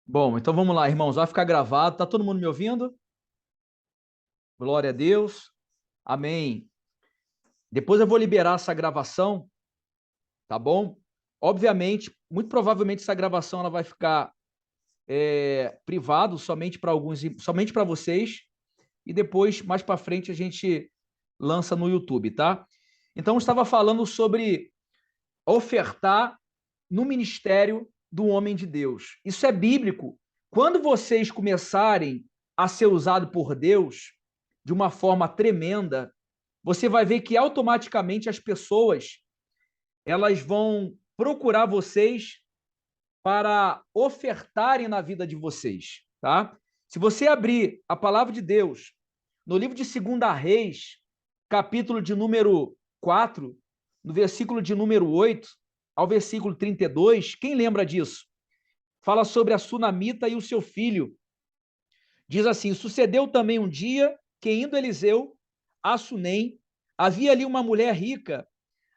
Bom, então vamos lá, irmãos. Vai ficar gravado. Tá todo mundo me ouvindo? Glória a Deus. Amém. Depois eu vou liberar essa gravação, tá bom? Obviamente, muito provavelmente essa gravação ela vai ficar privado somente para alguns, somente para vocês. E depois, mais para frente, a gente lança no YouTube, tá? Então, eu estava falando sobre ofertar no ministério do homem de Deus. Isso é bíblico. Quando vocês começarem a ser usados por Deus de uma forma tremenda, você vai ver que automaticamente as pessoas elas vão procurar vocês para ofertarem na vida de vocês, tá? Se você abrir a palavra de Deus no livro de 2 Reis, capítulo de número 4, no versículo de número 8 ao versículo 32, quem lembra disso? Fala sobre a sunamita e o seu filho. Diz assim: sucedeu também um dia que, indo Eliseu a Sunem, havia ali uma mulher rica,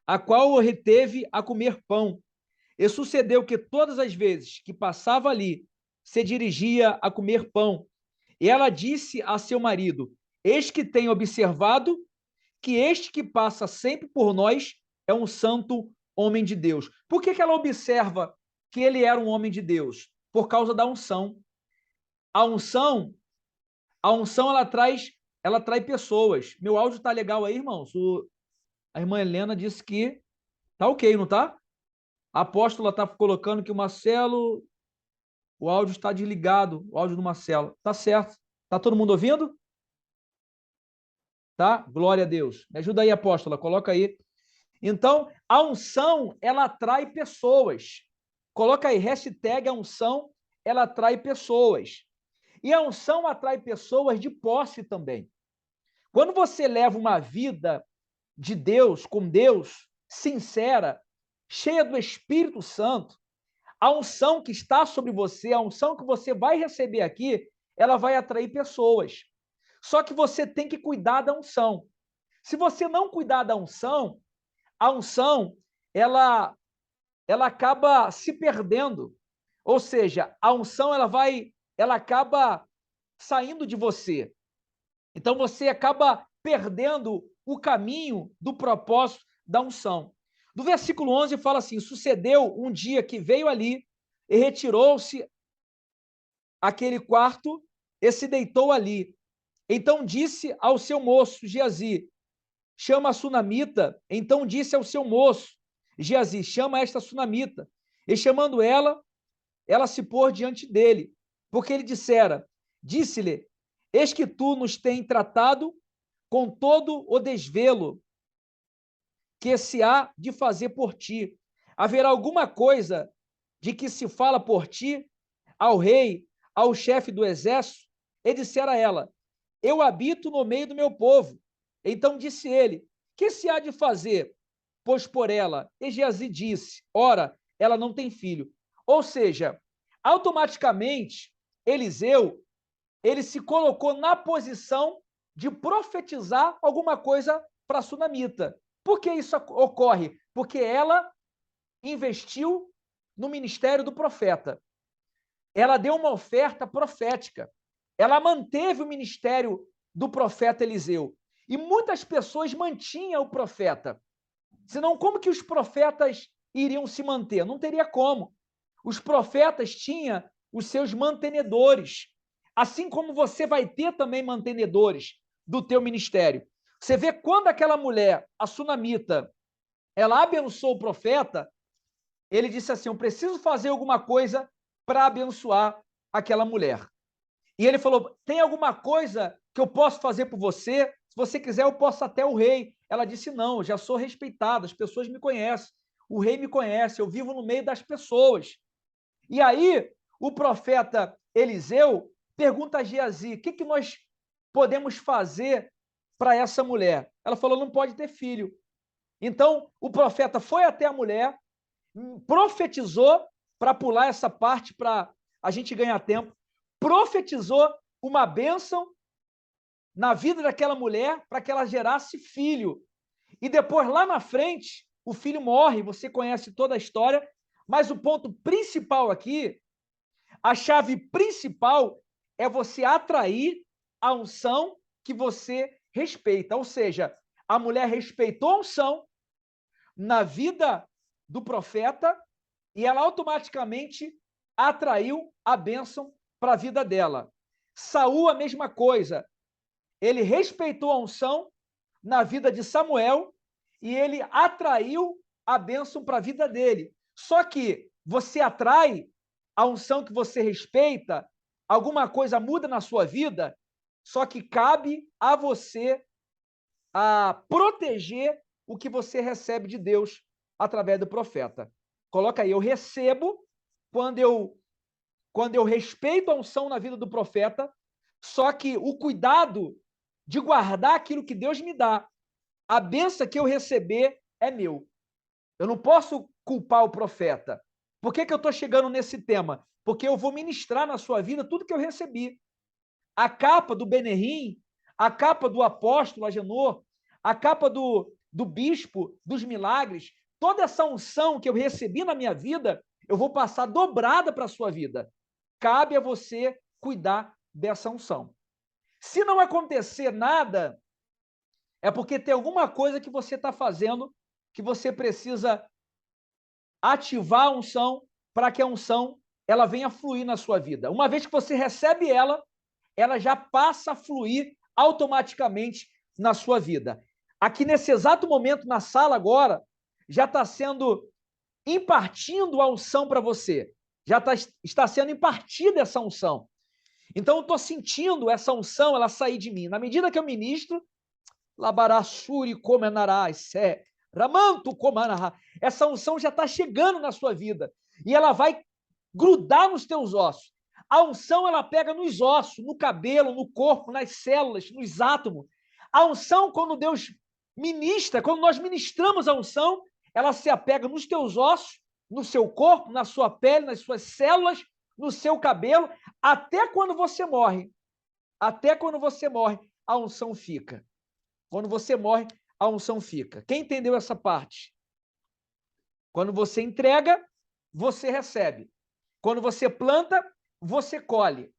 a qual o reteve a comer pão. E sucedeu que todas as vezes que passava ali, se dirigia a comer pão. E ela disse a seu marido: eis que tenho observado que este que passa sempre por nós é um santo homem de Deus. Por que ela observa que ele era um homem de Deus? Por causa da unção. A unção, a unção ela atrai pessoas. Meu áudio tá legal aí, irmãos? A irmã Helena disse que tá ok, não tá? A apóstola tá colocando que o Marcelo, o áudio está desligado, o áudio do Marcelo. Tá certo. Tá todo mundo ouvindo? Tá? Glória a Deus. Me ajuda aí, apóstola, coloca aí. Então, a unção, ela atrai pessoas. Coloca aí, hashtag a unção, ela atrai pessoas. E a unção atrai pessoas de posse também. Quando você leva uma vida de Deus, com Deus, sincera, cheia do Espírito Santo, a unção que está sobre você, a unção que você vai receber aqui, ela vai atrair pessoas. Só que você tem que cuidar da unção. Se você não cuidar da unção, a unção, ela acaba se perdendo. Ou seja, a unção ela acaba saindo de você. Então você acaba perdendo o caminho do propósito da unção. Do versículo 11 fala assim: sucedeu um dia que veio ali e retirou-se aquele quarto e se deitou ali. Então disse ao seu moço Geazi: chama a sunamita. Então disse ao seu moço Geazi: chama esta sunamita. E chamando ela, ela se pôs diante dele, porque ele dissera: disse-lhe, eis que tu nos tens tratado com todo o desvelo que se há de fazer por ti. Haverá alguma coisa de que se fala por ti ao rei, ao chefe do exército? E dissera a ela: eu habito no meio do meu povo. Então disse ele: que se há de fazer? Pois por ela. E Geazi disse: ora, ela não tem filho. Ou seja, automaticamente, Eliseu, ele se colocou na posição de profetizar alguma coisa para a sunamita. Por que isso ocorre? Porque ela investiu no ministério do profeta. Ela deu uma oferta profética. Ela manteve o ministério do profeta Eliseu. E muitas pessoas mantinham o profeta. Senão, como que os profetas iriam se manter? Não teria como. Os profetas tinham os seus mantenedores. Assim como você vai ter também mantenedores do teu ministério. Você vê quando aquela mulher, a sunamita, ela abençoou o profeta, ele disse assim: eu preciso fazer alguma coisa para abençoar aquela mulher. E ele falou: tem alguma coisa que eu posso fazer por você? Se você quiser, eu posso até o rei. Ela disse: não, eu já sou respeitada, as pessoas me conhecem, o rei me conhece, eu vivo no meio das pessoas. E aí, o profeta Eliseu pergunta a Geazi: o que nós podemos fazer para essa mulher? Ela falou: não pode ter filho. Então, o profeta foi até a mulher, profetizou, para pular essa parte, para a gente ganhar tempo, profetizou uma bênção na vida daquela mulher para que ela gerasse filho. E depois, lá na frente, o filho morre, você conhece toda a história, mas o ponto principal aqui, A chave principal é você atrair a unção que você respeita. Ou seja, a mulher respeitou a unção na vida do profeta e ela automaticamente atraiu a bênção para a vida dela. Saul, a mesma coisa. Ele respeitou a unção na vida de Samuel e ele atraiu a bênção para a vida dele. Só que você atrai a unção que você respeita, alguma coisa muda na sua vida, só que cabe a você a proteger o que você recebe de Deus através do profeta. Coloca aí, eu recebo quando eu respeito a unção na vida do profeta, só que o cuidado de guardar aquilo que Deus me dá, a bênção que eu receber é meu. Eu não posso culpar o profeta. Por que eu estou chegando nesse tema? Porque eu vou ministrar na sua vida tudo que eu recebi. A capa do Benerim, a capa do apóstolo Agenor, a capa do bispo dos milagres, toda essa unção que eu recebi na minha vida, eu vou passar dobrada para a sua vida. Cabe a você cuidar dessa unção. Se não acontecer nada, é porque tem alguma coisa que você está fazendo que você precisa ativar a unção para que a unção ela venha fluir na sua vida. Uma vez que você recebe ela, ela já passa a fluir automaticamente na sua vida. Aqui nesse exato momento, na sala agora, já está sendo impartindo a unção para você. Já está sendo impartida essa unção. Então, eu estou sentindo essa unção, ela sair de mim. Na medida que eu ministro, labarassuri comenarás, ramanto comanará. Essa unção já está chegando na sua vida. E ela vai grudar nos teus ossos. A unção, ela pega nos ossos, no cabelo, no corpo, nas células, nos átomos. A unção, quando Deus ministra, quando nós ministramos a unção, ela se apega nos teus ossos, no seu corpo, na sua pele, nas suas células, no seu cabelo, até quando você morre. Até quando você morre, a unção fica. Quando você morre, a unção fica. Quem entendeu essa parte? Quando você entrega, você recebe. Quando você planta, você colhe.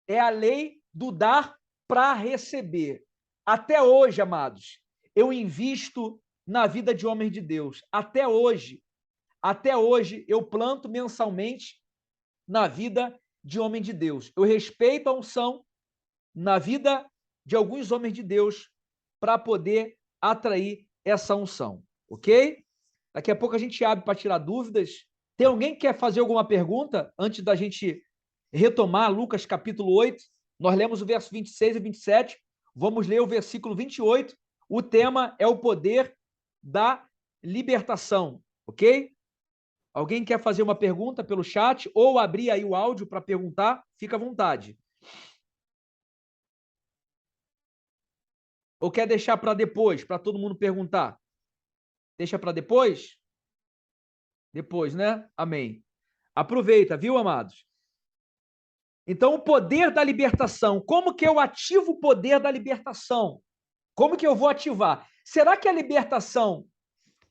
É a lei do dar para receber. Até hoje, amados, eu invisto na vida de homens de Deus. Até hoje eu planto mensalmente na vida de homem de Deus. Eu respeito a unção na vida de alguns homens de Deus para poder atrair essa unção, ok? Daqui a pouco a gente abre para tirar dúvidas. Tem alguém que quer fazer alguma pergunta antes da gente retomar Lucas capítulo 8? Nós lemos o verso 26 e 27, vamos ler o versículo 28. O tema é o poder da libertação, ok? Alguém quer fazer uma pergunta pelo chat ou abrir aí o áudio para perguntar? Fica à vontade. Ou quer deixar para depois, para todo mundo perguntar? Deixa para depois? Depois, né? Amém. Aproveita, viu, amados? Então, o poder da libertação. Como que eu ativo o poder da libertação? Como que eu vou ativar? Será que a libertação,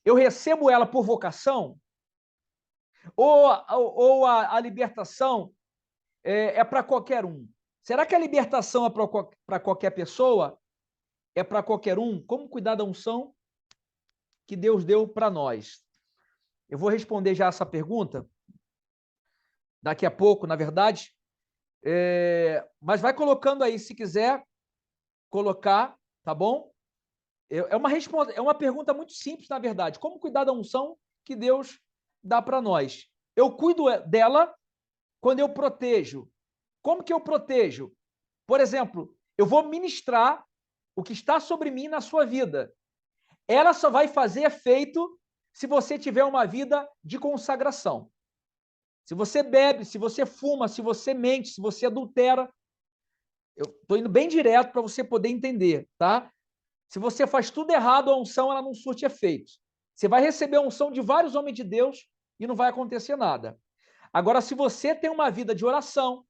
eu recebo ela por vocação? Ou a libertação é para qualquer um? Será que a libertação é para qualquer pessoa? É para qualquer um? Como cuidar da unção que Deus deu para nós? Eu vou responder já essa pergunta daqui a pouco, na verdade. Mas vai colocando aí, se quiser colocar, tá bom? É uma pergunta muito simples, na verdade. Como cuidar da unção que Deus dá para nós? Eu cuido dela quando eu protejo. Como que eu protejo? Por exemplo, eu vou ministrar o que está sobre mim na sua vida. Ela só vai fazer efeito se você tiver uma vida de consagração. Se você bebe, se você fuma, se você mente, se você adultera, eu estou indo bem direto para você poder entender, tá? Se você faz tudo errado, a unção ela não surte efeito. Você vai receber a unção de vários homens de Deus e não vai acontecer nada. Agora, se você tem uma vida de oração,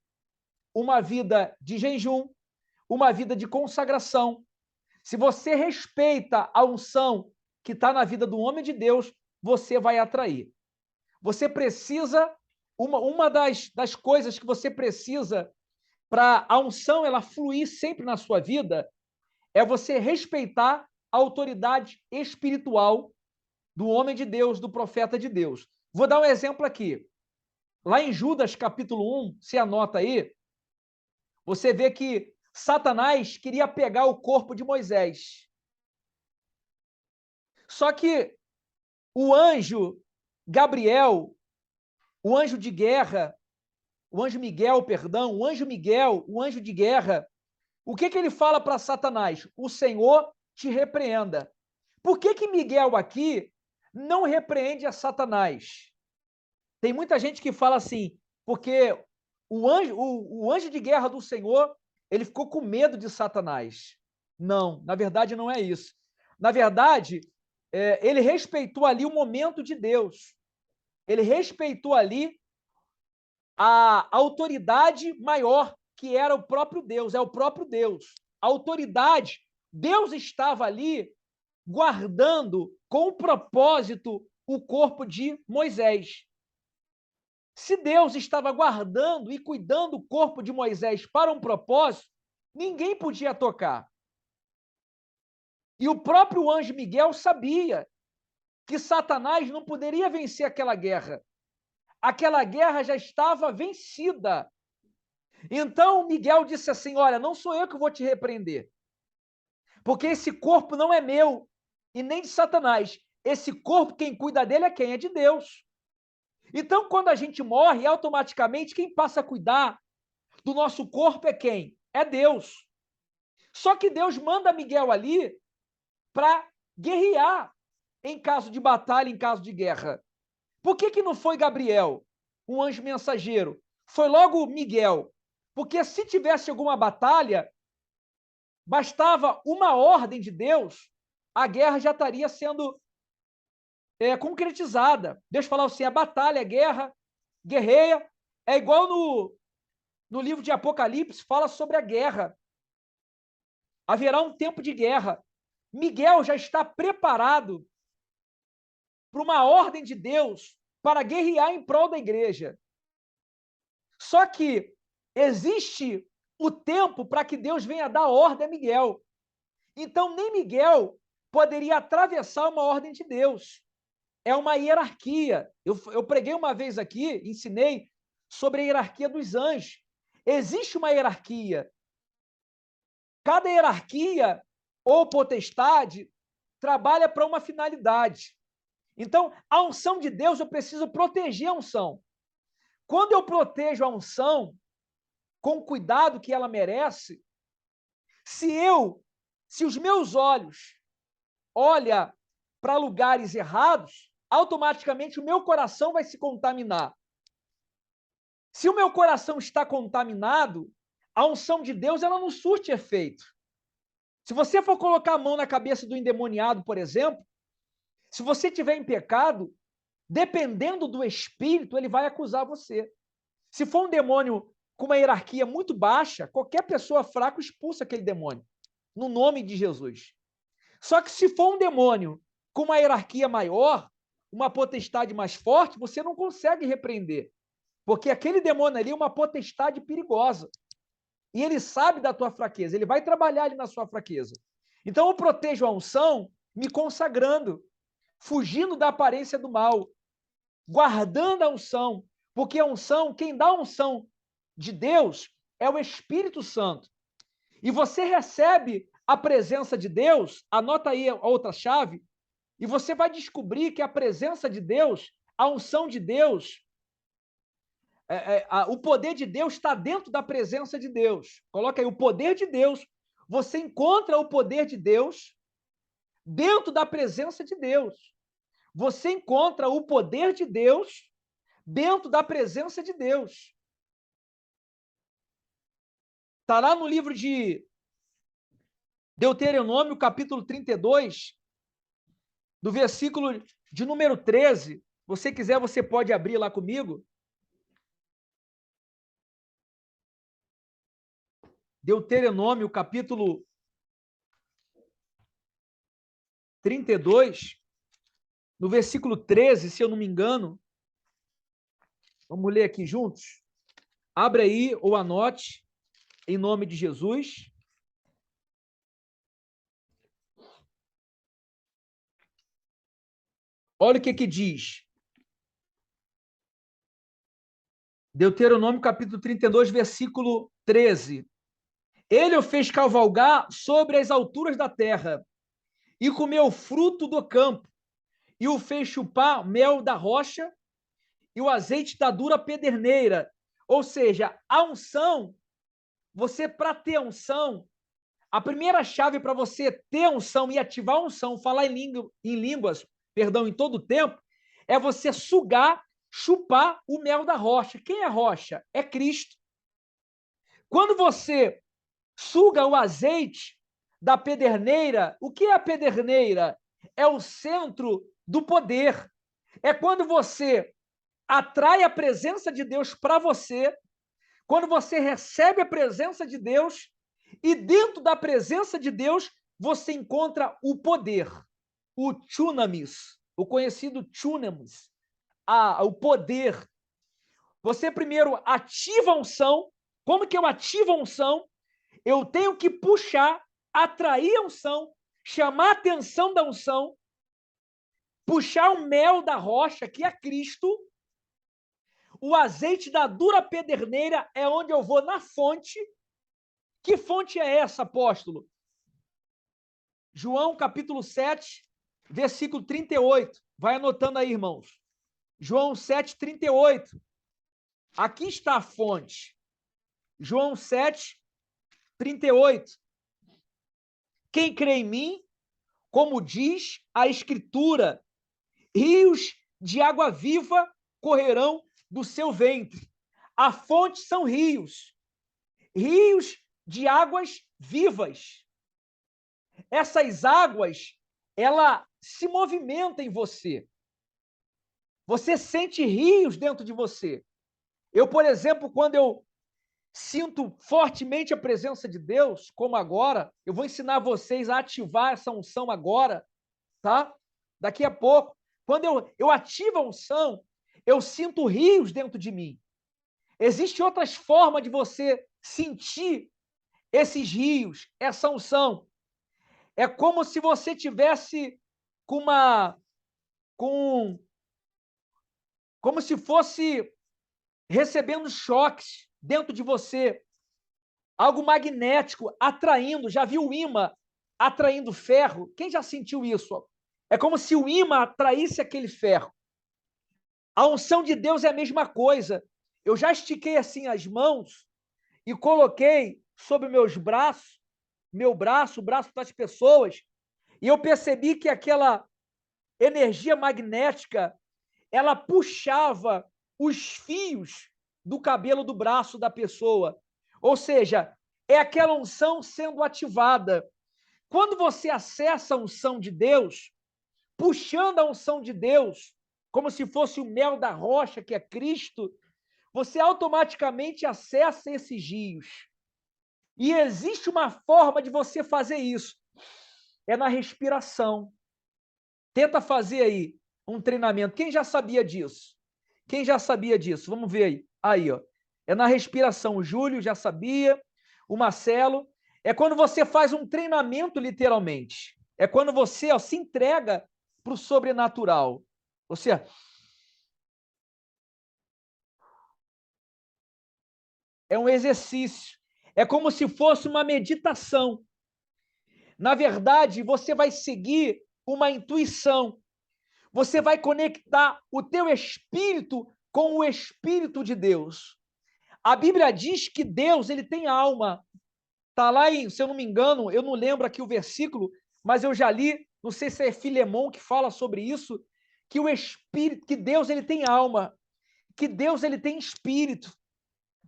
uma vida de jejum, uma vida de consagração, se você respeita a unção que está na vida do homem de Deus, você vai atrair. Você precisa uma das coisas que você precisa para a unção ela fluir sempre na sua vida é você respeitar a autoridade espiritual do homem de Deus, do profeta de Deus. Vou dar um exemplo aqui. Lá em Judas, capítulo 1, se anota aí, você vê que Satanás queria pegar o corpo de Moisés. Só que o anjo Gabriel, o anjo de guerra, o anjo Miguel, perdão, o anjo Miguel, o anjo de guerra, o que ele fala para Satanás? O Senhor te repreenda. Por que Miguel aqui não repreende a Satanás? Tem muita gente que fala assim, porque o anjo de guerra do Senhor, ele ficou com medo de Satanás. Não, na verdade não é isso. Na verdade, ele respeitou ali o momento de Deus. Ele respeitou ali a autoridade maior, que era o próprio Deus, é o próprio Deus. A autoridade, Deus estava ali guardando com propósito o corpo de Moisés. Se Deus estava guardando e cuidando o corpo de Moisés para um propósito, ninguém podia tocar. E o próprio anjo Miguel sabia que Satanás não poderia vencer aquela guerra. Aquela guerra já estava vencida. Então Miguel disse assim: olha, não sou eu que vou te repreender, porque esse corpo não é meu e nem de Satanás. Esse corpo, quem cuida dele é quem? É de Deus. Então, quando a gente morre, automaticamente quem passa a cuidar do nosso corpo é quem? É Deus. Só que Deus manda Miguel ali para guerrear em caso de batalha, em caso de guerra. Por que não foi Gabriel, um anjo mensageiro? Foi logo Miguel. Porque se tivesse alguma batalha, bastava uma ordem de Deus, a guerra já estaria sendo concretizada. Deus falava assim, a batalha, a guerra, guerreia. É igual no livro de Apocalipse, fala sobre a guerra. Haverá um tempo de guerra. Miguel já está preparado para uma ordem de Deus para guerrear em prol da igreja. Só que existe o tempo para que Deus venha dar ordem a Miguel. Então, nem Miguel poderia atravessar uma ordem de Deus. É uma hierarquia. Eu preguei uma vez aqui, ensinei sobre a hierarquia dos anjos. Existe uma hierarquia. Cada hierarquia ou potestade trabalha para uma finalidade. Então, a unção de Deus, eu preciso proteger a unção. Quando eu protejo a unção com o cuidado que ela merece, se os meus olhos olham para lugares errados, automaticamente o meu coração vai se contaminar. Se o meu coração está contaminado, a unção de Deus ela não surte efeito. Se você for colocar a mão na cabeça do endemoniado, por exemplo, se você estiver em pecado, dependendo do espírito, ele vai acusar você. Se for um demônio com uma hierarquia muito baixa, qualquer pessoa fraca expulsa aquele demônio, no nome de Jesus. Só que se for um demônio com uma hierarquia maior, uma potestade mais forte, você não consegue repreender. Porque aquele demônio ali é uma potestade perigosa. E ele sabe da tua fraqueza, ele vai trabalhar ali na sua fraqueza. Então eu protejo a unção me consagrando, fugindo da aparência do mal, guardando a unção, porque a unção, quem dá a unção de Deus é o Espírito Santo. E você recebe a presença de Deus, anota aí a outra chave, e você vai descobrir que a presença de Deus, a unção de Deus, o poder de Deus está dentro da presença de Deus. Coloca aí, o poder de Deus. Você encontra o poder de Deus dentro da presença de Deus. Você encontra o poder de Deus dentro da presença de Deus. Está lá no livro de Deuteronômio, capítulo 32, do versículo de número 13. Se você quiser, você pode abrir lá comigo. Deuteronômio, capítulo 32, no versículo 13, se eu não me engano. Vamos ler aqui juntos? Abre aí ou anote, em nome de Jesus. Olha o que diz. Deuteronômio, capítulo 32, versículo 13. Ele o fez cavalgar sobre as alturas da terra e comeu fruto do campo, e o fez chupar mel da rocha e o azeite da dura pederneira. Ou seja, a unção, você, para ter unção, a primeira chave para você ter unção e ativar a unção, falar em línguas, perdão, em todo o tempo, é você sugar, chupar o mel da rocha. Quem é a rocha? É Cristo. Quando você suga o azeite da pederneira, o que é a pederneira? É o centro do poder. É quando você atrai a presença de Deus para você, quando você recebe a presença de Deus, e dentro da presença de Deus, você encontra o poder, o tsunamis, o conhecido tsunamis, o poder. Você primeiro ativa a unção. Como que eu ativo a unção? Eu tenho que puxar, atrair a unção, chamar a atenção da unção, puxar o mel da rocha, que é Cristo. O azeite da dura pederneira é onde eu vou na fonte. Que fonte é essa, apóstolo? João, capítulo 7, versículo 38. Vai anotando aí, irmãos. João 7, 38. Aqui está a fonte. João 7, 38. Quem crê em mim, como diz a Escritura, rios de água viva correrão do seu ventre. A fonte são rios. Rios de águas vivas. Essas águas, ela se movimenta em você. Você sente rios dentro de você. Eu, por exemplo, quando eu sinto fortemente a presença de Deus, como agora, eu vou ensinar vocês a ativar essa unção agora, tá? Daqui a pouco. Quando eu ativo a unção, eu sinto rios dentro de mim. Existem outras formas de você sentir esses rios, essa unção. É como se você tivesse como se fosse recebendo choques dentro de você, algo magnético atraindo. Já viu o ímã atraindo ferro? Quem já sentiu isso? É como se o ímã atraísse aquele ferro. A unção de Deus é a mesma coisa. Eu já estiquei assim as mãos e coloquei sobre meus braços, meu braço, o braço das pessoas, e eu percebi que aquela energia magnética, ela puxava os fios do cabelo do braço da pessoa. Ou seja, é aquela unção sendo ativada. Quando você acessa a unção de Deus, puxando a unção de Deus, como se fosse o mel da rocha, que é Cristo, você automaticamente acessa esses rios. E existe uma forma de você fazer isso. É na respiração. Tenta fazer aí um treinamento. Quem já sabia disso? Quem já sabia disso? Vamos ver aí. Aí, ó. É na respiração. O Júlio já sabia. O Marcelo. É quando você faz um treinamento, literalmente. É quando você, ó, se entrega para o sobrenatural. Você é um exercício. É como se fosse uma meditação. Na verdade, você vai seguir uma intuição. Você vai conectar o teu espírito com o Espírito de Deus. A Bíblia diz que Deus, ele tem alma. Está lá em, se eu não me engano, eu não lembro aqui o versículo, mas eu já li, não sei se é Filemão que fala sobre isso, que o Espírito, que Deus, ele tem alma, que Deus, ele tem espírito.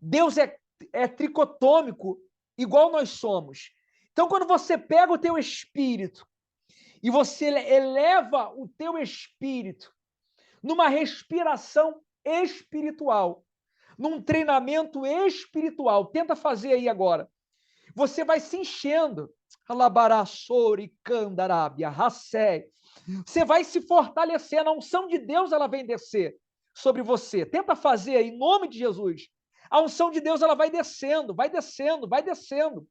Deus é tricotômico, igual nós somos. Então, quando você pega o teu espírito e você eleva o teu espírito numa respiração espiritual, num treinamento espiritual, tenta fazer aí agora. Você vai se enchendo. Alabarassori, candarábia, rassé. Você vai se fortalecendo. A unção de Deus, ela vem descer sobre você. Tenta fazer em nome de Jesus. A unção de Deus, ela vai descendo, vai descendo, vai descendo.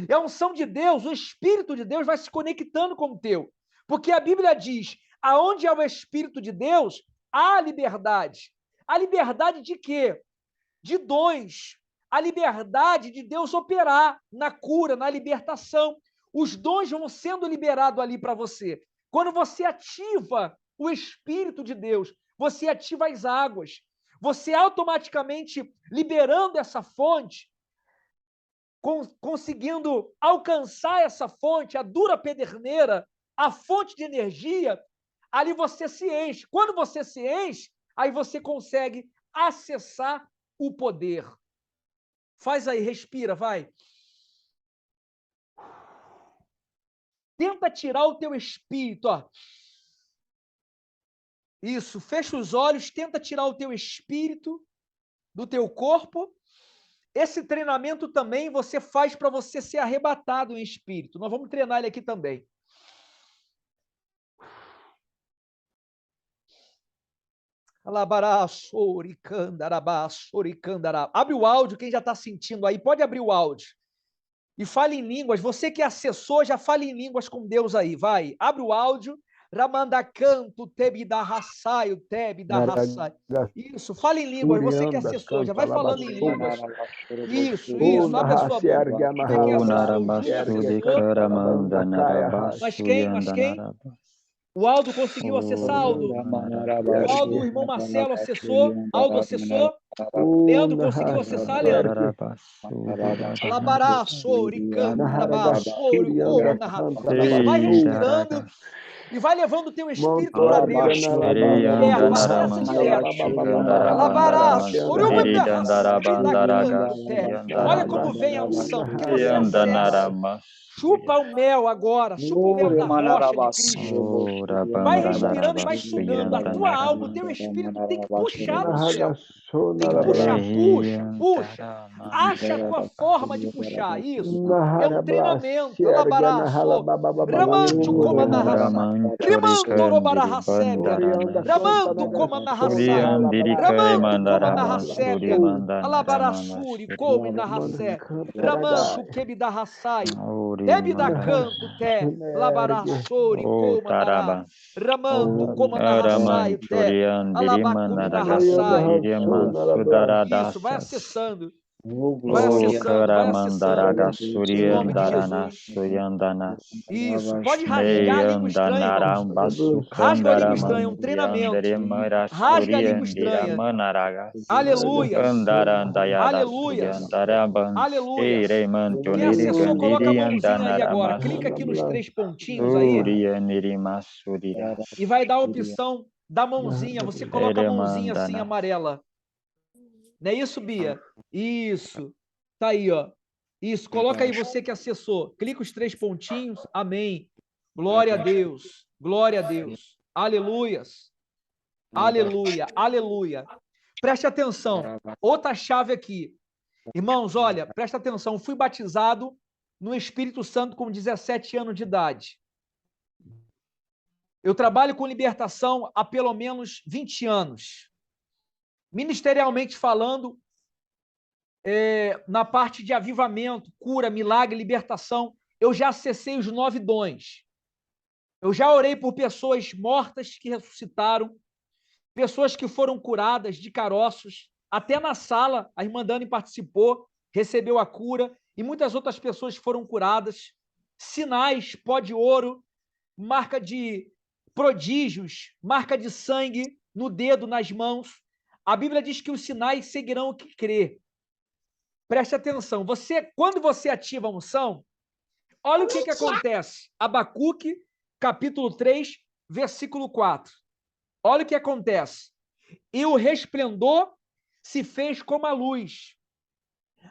E a unção de Deus, o Espírito de Deus vai se conectando com o teu. Porque a Bíblia diz, aonde há o Espírito de Deus, há liberdade. A liberdade de quê? De dons. A liberdade de Deus operar na cura, na libertação. Os dons vão sendo liberados ali para você. Quando você ativa o Espírito de Deus, você ativa as águas. Você automaticamente liberando essa fonte, conseguindo alcançar essa fonte, a dura pederneira, a fonte de energia, ali você se enche. Quando você se enche, aí você consegue acessar o poder. Faz aí, respira, vai. Tenta tirar o teu espírito, ó. Isso, fecha os olhos, tenta tirar o teu espírito do teu corpo. Esse treinamento também você faz para você ser arrebatado em espírito. Nós vamos treinar ele aqui também. Abre o áudio, quem já está sentindo aí, pode abrir o áudio. E fale em línguas. Você que acessou, já fale em línguas com Deus aí, vai. Abre o áudio. Ramandacanto, tebidarraçaio, tebidarraçaio. Isso, fale em línguas. Você que acessou, já vai falando em línguas. Isso. Abre a sua boca. Você que acessou, Mas quem? O Aldo conseguiu acessar, Aldo? O Aldo, o irmão Marcelo acessou? Aldo acessou? Leandro conseguiu acessar, Leandro? Vai respirando e vai levando o teu espírito para Deus. Acessa direto. Olha como vem a unção, porque você acessa. Chupa o mel agora, chupa o mel da rocha de Cristo. Vai respirando e vai sugando. A tua alma, o teu espírito tem que puxar no céu. Tem que puxar, puxa. Acha a tua forma de puxar. Isso. É um treinamento. Ramanto como narração. Rimanto robarahasébia. Ramanto como narração. Ramanto como narrasébia. Alabarassuri como narrasé. Ramanto quebidarrassai. Tebidacanto te. Labarassuri como narra. Ramanto como narrassai. Alabacumi narrassai. Isso, vai acessando. Vai acessando, vai acessando. Em nome de Jesus. Isso, pode rasgar a língua estranha, irmãos. Rasga a língua estranha, é um treinamento. Rasga a língua estranha. Aleluia. Aleluia. Aleluia. Quem acessou, coloca a mãozinha aí agora. Clica aqui nos 3 pontinhos aí. E vai dar a opção da mãozinha. Você coloca a mãozinha assim, amarela. Não é isso, Bia? Isso. Tá aí, ó. Isso. Coloca aí você que acessou. Clica os 3 pontinhos. Amém. Glória a Deus. Glória a Deus. Aleluias. Aleluia. Aleluia. Preste atenção. Outra chave aqui. Irmãos, olha, presta atenção. Fui batizado no Espírito Santo com 17 anos de idade. Eu trabalho com libertação há pelo menos 20 anos. Ministerialmente falando, na parte de avivamento, cura, milagre, libertação, eu já acessei os 9 dons. Eu já orei por pessoas mortas que ressuscitaram, pessoas que foram curadas de caroços, até na sala, a irmã Dani participou, recebeu a cura, e muitas outras pessoas foram curadas. Sinais, pó de ouro, marca de prodígios, marca de sangue no dedo, nas mãos. A Bíblia diz que os sinais seguirão o que crê. Preste atenção. Quando você ativa a unção, olha o que acontece. Abacuque, capítulo 3, versículo 4. Olha o que acontece. E o resplendor se fez como a luz.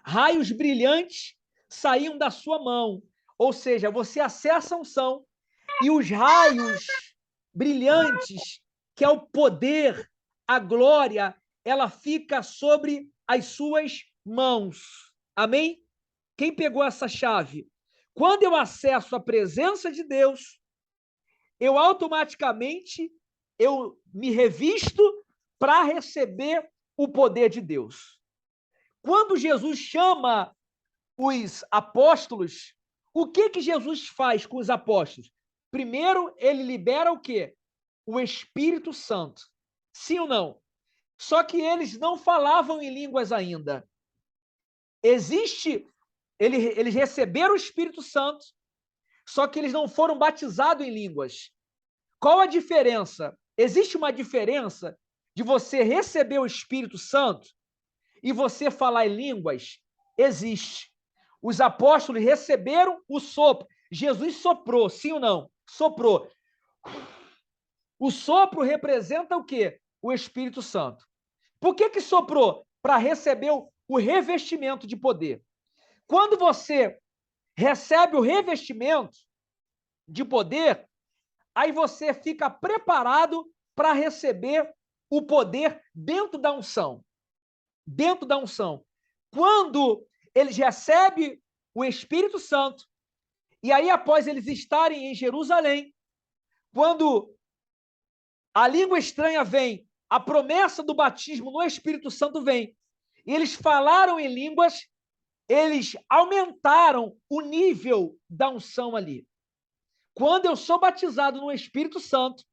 Raios brilhantes saíam da sua mão. Ou seja, você acessa a unção e os raios brilhantes, que é o poder, a glória, ela fica sobre as suas mãos. Amém? Quem pegou essa chave? Quando eu acesso a presença de Deus, eu automaticamente me revisto para receber o poder de Deus. Quando Jesus chama os apóstolos, o que Jesus faz com os apóstolos? Primeiro, ele libera o quê? O Espírito Santo. Sim ou não? Só que eles não falavam em línguas ainda. Eles receberam o Espírito Santo, só que eles não foram batizados em línguas. Qual a diferença? Existe uma diferença de você receber o Espírito Santo e você falar em línguas? Existe. Os apóstolos receberam o sopro. Jesus soprou, sim ou não? Soprou. O sopro representa o quê? O Espírito Santo. Por que soprou? Para receber o revestimento de poder. Quando você recebe o revestimento de poder, aí você fica preparado para receber o poder dentro da unção. Dentro da unção. Quando eles recebem o Espírito Santo, e aí após eles estarem em Jerusalém, quando a língua estranha vem, a promessa do batismo no Espírito Santo vem, e eles falaram em línguas, eles aumentaram o nível da unção ali. Quando eu sou batizado no Espírito Santo,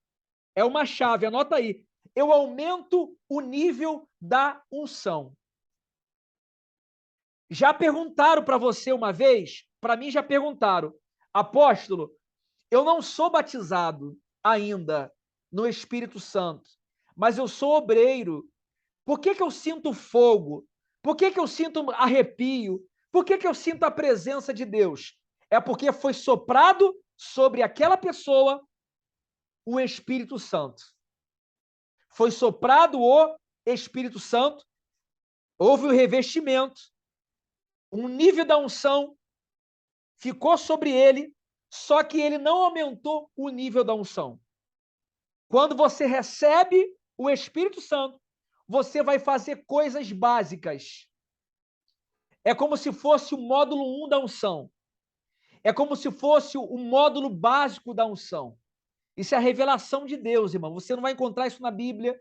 é uma chave, anota aí, eu aumento o nível da unção. Já perguntaram para você uma vez, para mim já perguntaram, apóstolo, eu não sou batizado ainda no Espírito Santo, mas eu sou obreiro. Por que eu sinto fogo? Por que eu sinto arrepio? Por que eu sinto a presença de Deus? É porque foi soprado sobre aquela pessoa o Espírito Santo. Foi soprado o Espírito Santo, houve o revestimento, um nível da unção ficou sobre ele, só que ele não aumentou o nível da unção. Quando você recebe o Espírito Santo, você vai fazer coisas básicas. É como se fosse o módulo 1 da unção. É como se fosse o módulo básico da unção. Isso é a revelação de Deus, irmão. Você não vai encontrar isso na Bíblia.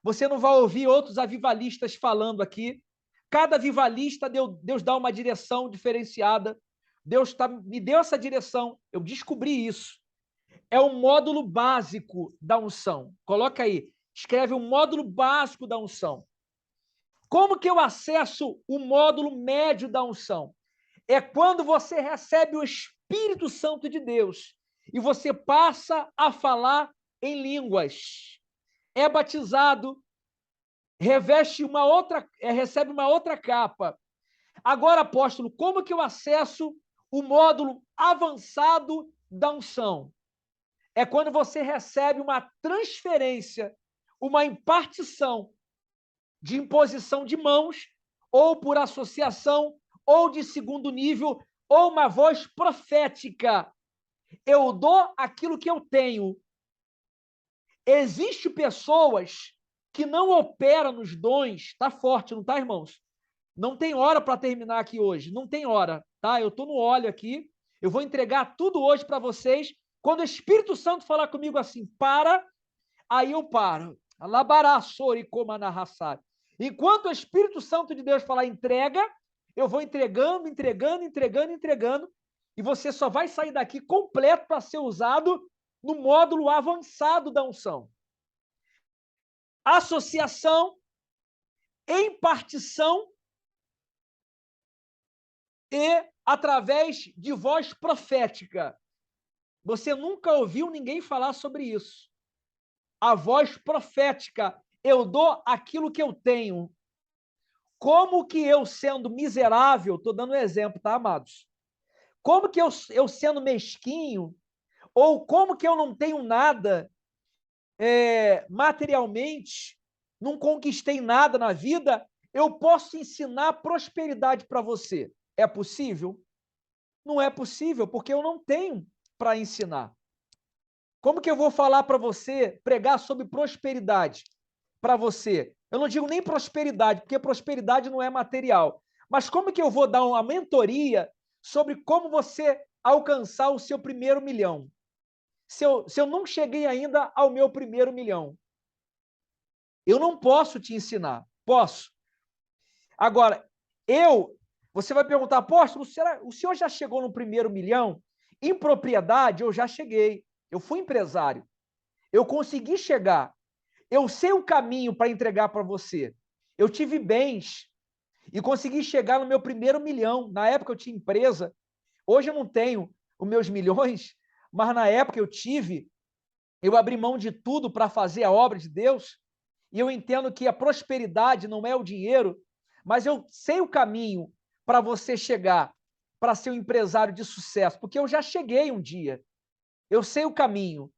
Você não vai ouvir outros avivalistas falando aqui. Cada avivalista, Deus dá uma direção diferenciada. Deus me deu essa direção. Eu descobri isso. É o módulo básico da unção. Coloca aí. Escreve o módulo básico da unção. Como que eu acesso o módulo médio da unção? É quando você recebe o Espírito Santo de Deus e você passa a falar em línguas. É batizado, recebe uma outra capa. Agora, apóstolo, como que eu acesso o módulo avançado da unção? É quando você recebe uma transferência, uma impartição de imposição de mãos, ou por associação, ou de segundo nível, ou uma voz profética. Eu dou aquilo que eu tenho. Existem pessoas que não operam nos dons. Tá forte, não tá, irmãos? Não tem hora para terminar aqui hoje. Não tem hora, tá? Eu estou no óleo aqui. Eu vou entregar tudo hoje para vocês. Quando o Espírito Santo falar comigo assim, para, aí eu paro. Enquanto o Espírito Santo de Deus falar entrega, eu vou entregando, e você só vai sair daqui completo para ser usado no módulo avançado da unção. Associação, impartição e através de voz profética. Você nunca ouviu ninguém falar sobre isso. A voz profética, eu dou aquilo que eu tenho. Como que eu, sendo miserável, estou dando um exemplo, tá, amados? Como que eu sendo mesquinho, ou como que eu não tenho nada materialmente, não conquistei nada na vida, eu posso ensinar prosperidade para você. É possível? Não é possível, porque eu não tenho para ensinar. Como que eu vou falar para você, pregar sobre prosperidade para você? Eu não digo nem prosperidade, porque prosperidade não é material. Mas como que eu vou dar uma mentoria sobre como você alcançar o seu primeiro milhão? Se eu não cheguei ainda ao meu primeiro milhão. Eu não posso te ensinar. Posso. Agora, você vai perguntar, apóstolo, o senhor já chegou no primeiro milhão? Em propriedade, eu já cheguei. Eu fui empresário. Eu consegui chegar. Eu sei o caminho para entregar para você. Eu tive bens e consegui chegar no meu primeiro milhão. Na época eu tinha empresa. Hoje eu não tenho os meus milhões, mas na época eu tive. Eu abri mão de tudo para fazer a obra de Deus. E eu entendo que a prosperidade não é o dinheiro, mas eu sei o caminho para você chegar para ser um empresário de sucesso, porque eu já cheguei um dia. Eu sei o caminho.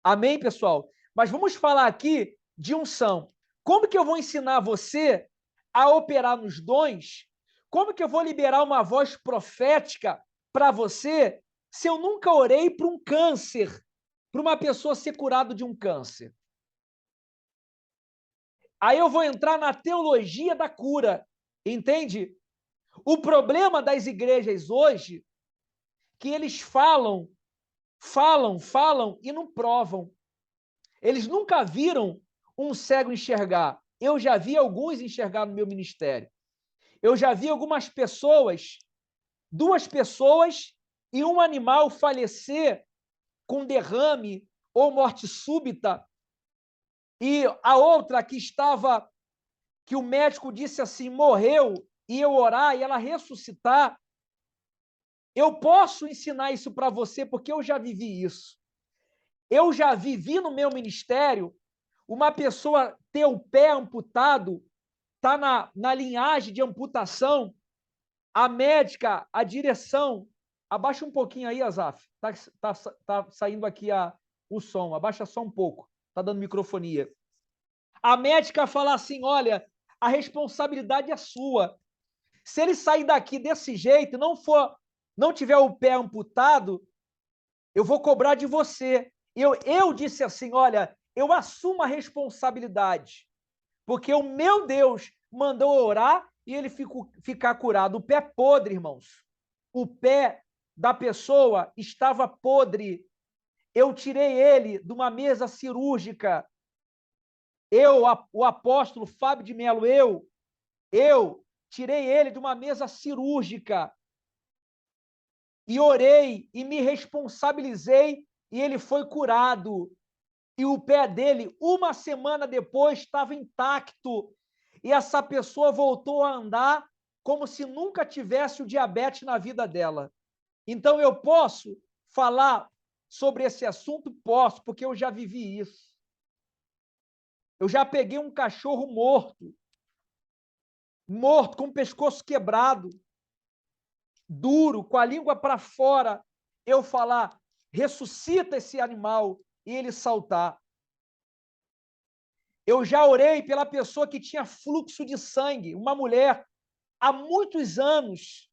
Amém, pessoal? Mas vamos falar aqui de unção. Como que eu vou ensinar você a operar nos dons? Como que eu vou liberar uma voz profética para você se eu nunca orei para um câncer, para uma pessoa ser curada de um câncer? Aí eu vou entrar na teologia da cura, entende? O problema das igrejas hoje que eles falam e não provam. Eles nunca viram um cego enxergar. Eu já vi alguns enxergar no meu ministério. Eu já vi algumas pessoas, 2 pessoas e um animal falecer com derrame ou morte súbita, e a outra que o médico disse assim, morreu, e eu orar e ela ressuscitar. Eu posso ensinar isso para você porque eu já vivi isso. Eu já vivi no meu ministério uma pessoa ter o pé amputado, está na linhagem de amputação, a médica, a direção, abaixa um pouquinho aí, Azaf, tá saindo aqui o som, abaixa só um pouco, está dando microfonia. A médica fala assim, olha, a responsabilidade é sua. Se ele sair daqui desse jeito, não tiver o pé amputado, eu vou cobrar de você. Eu disse assim, olha, eu assumo a responsabilidade, porque o meu Deus mandou orar e ele ficar curado. O pé podre, irmãos. O pé da pessoa estava podre. Eu tirei ele de uma mesa cirúrgica. O apóstolo Fábio de Mello, eu tirei ele de uma mesa cirúrgica e orei e me responsabilizei e ele foi curado. E o pé dele, uma semana depois, estava intacto. E essa pessoa voltou a andar como se nunca tivesse o diabetes na vida dela. Então, eu posso falar sobre esse assunto? Posso, porque eu já vivi isso. Eu já peguei um cachorro morto, com o pescoço quebrado, duro, com a língua para fora, eu falar, ressuscita esse animal, e ele saltar. Eu já orei pela pessoa que tinha fluxo de sangue, uma mulher, há muitos anos,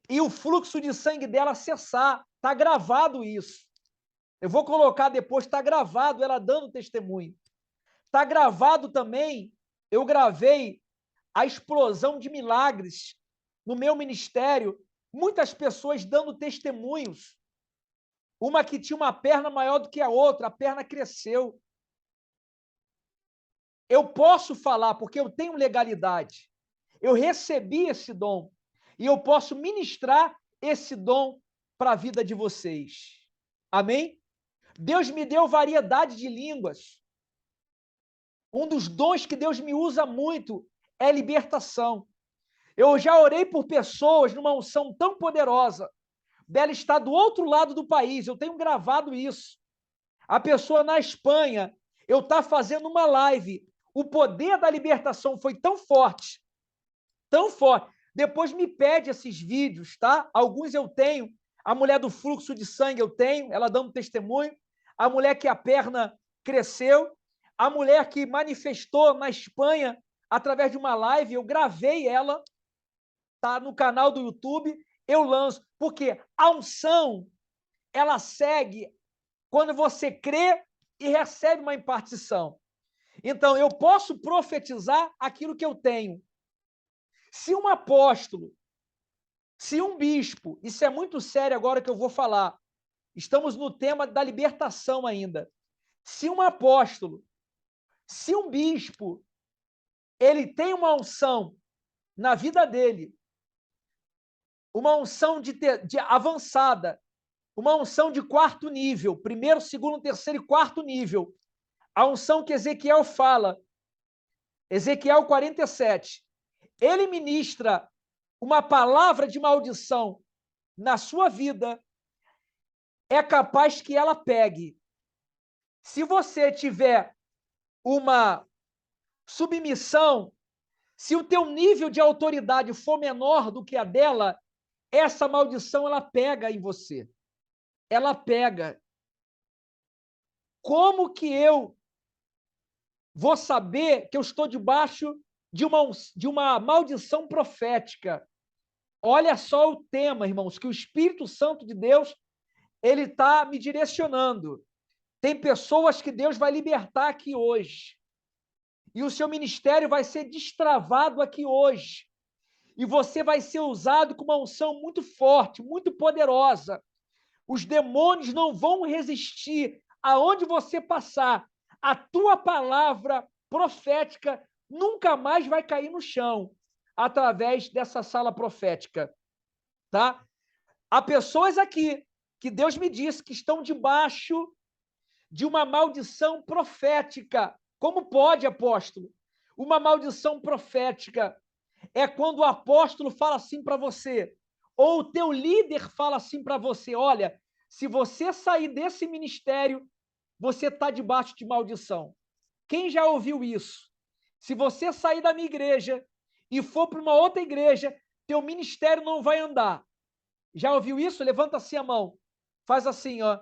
e o fluxo de sangue dela cessar. Está gravado isso. Eu vou colocar depois, está gravado ela dando testemunho. Está gravado também, eu gravei a explosão de milagres no meu ministério, muitas pessoas dando testemunhos. Uma que tinha uma perna maior do que a outra, a perna cresceu. Eu posso falar, porque eu tenho legalidade. Eu recebi esse dom. E eu posso ministrar esse dom para a vida de vocês. Amém? Deus me deu variedade de línguas. Um dos dons que Deus me usa muito é libertação. Eu já orei por pessoas numa unção tão poderosa, dela está do outro lado do país, eu tenho gravado isso. A pessoa na Espanha, eu estou fazendo uma live, o poder da libertação foi tão forte, tão forte. Depois me pede esses vídeos, tá? Alguns eu tenho, a mulher do fluxo de sangue eu tenho, ela dando testemunho, a mulher que a perna cresceu, a mulher que manifestou na Espanha através de uma live, eu gravei ela, tá no canal do YouTube, eu lanço, porque a unção, ela segue quando você crê e recebe uma impartição. Então, eu posso profetizar aquilo que eu tenho. Se um apóstolo, se um bispo, isso é muito sério agora que eu vou falar, estamos no tema da libertação ainda. Se um apóstolo Se um bispo ele tem uma unção na vida dele, uma unção de avançada, uma unção de quarto nível, primeiro, segundo, terceiro e quarto nível, a unção que Ezequiel fala, Ezequiel 47, ele ministra uma palavra de maldição na sua vida, é capaz que ela pegue. Se você tiver uma submissão, se o teu nível de autoridade for menor do que a dela, essa maldição ela pega em você. Ela pega. Como que eu vou saber que eu estou debaixo de uma maldição profética? Olha só o tema, irmãos, que o Espírito Santo de Deus ele está me direcionando. Tem pessoas que Deus vai libertar aqui hoje. E o seu ministério vai ser destravado aqui hoje. E você vai ser usado com uma unção muito forte, muito poderosa. Os demônios não vão resistir aonde você passar. A tua palavra profética nunca mais vai cair no chão através dessa sala profética, tá? Há pessoas aqui que Deus me disse que estão debaixo de uma maldição profética. Como pode, apóstolo? Uma maldição profética é quando o apóstolo fala assim para você, ou o teu líder fala assim para você, olha, se você sair desse ministério, você está debaixo de maldição. Quem já ouviu isso? Se você sair da minha igreja e for para uma outra igreja, teu ministério não vai andar. Já ouviu isso? Levanta assim a mão. Faz assim, ó.